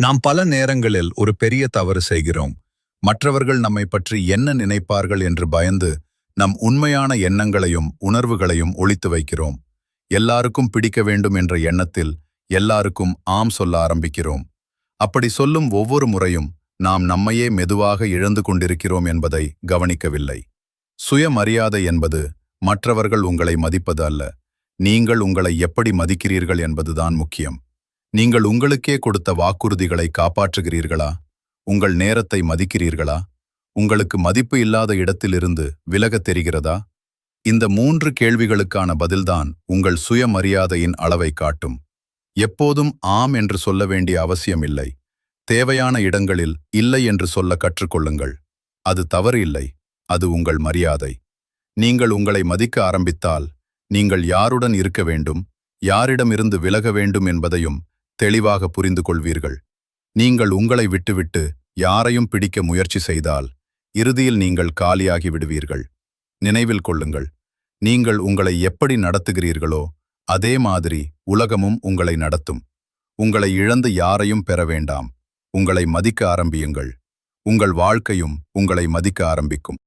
நாம் பல நேரங்களில் ஒரு பெரிய தவறு செய்கிறோம். மற்றவர்கள் நம்மை பற்றி என்ன நினைப்பார்கள் என்று பயந்து நம் உண்மையான எண்ணங்களையும் உணர்வுகளையும் ஒளித்து வைக்கிறோம். எல்லாருக்கும் பிடிக்க வேண்டும் என்ற எண்ணத்தில் எல்லாருக்கும் ஆம் சொல்ல ஆரம்பிக்கிறோம். அப்படி சொல்லும் ஒவ்வொரு முறையும் நாம் நம்மையே மெதுவாக இழந்து கொண்டிருக்கிறோம் என்பதை கவனிக்கவில்லை. சுயமரியாதை என்பது மற்றவர்கள் உங்களை மதிப்பது அல்ல, நீங்கள் உங்களை எப்படி மதிக்கிறீர்கள் என்பதுதான் முக்கியம். நீங்கள் உங்களுக்கே கொடுத்த வாக்குறுதிகளை காப்பாற்றுகிறீர்களா? உங்கள் நேரத்தை மதிக்கிறீர்களா? உங்களுக்கு மதிப்பு இல்லாத இடத்திலிருந்து விலகத் தெரிகிறதா? இந்த 3 கேள்விகளுக்கான பதில்தான் உங்கள் சுயமரியாதையின் அளவை காட்டும். எப்போதும் ஆம் என்று சொல்ல வேண்டிய அவசியமில்லை. தேவையான இடங்களில் இல்லை என்று சொல்ல கற்றுக்கொள்ளுங்கள். அது தவறு இல்லை, அது உங்கள் மரியாதை. நீங்கள் உங்களை மதிக்க ஆரம்பித்தால் நீங்கள் யாருடன் இருக்க வேண்டும், யாரிடமிருந்து விலக வேண்டும் என்பதையும் தெளிவாக புரிந்து கொள்வீர்கள். நீங்கள் உங்களை விட்டுவிட்டு யாரையும் பிடிக்க முயற்சி செய்தால் இறுதியில் நீங்கள் காலியாகி விடுவீர்கள். நினைவில் கொள்ளுங்கள், நீங்கள் உங்களை எப்படி நடத்துகிறீர்களோ அதே மாதிரி உலகமும் உங்களை நடத்தும். உங்களை இழந்து யாரையும் பெற வேண்டாம். உங்களை மதிக்க ஆரம்பியுங்கள். உங்கள் வாழ்க்கையும் உங்களை மதிக்க ஆரம்பிக்கும்.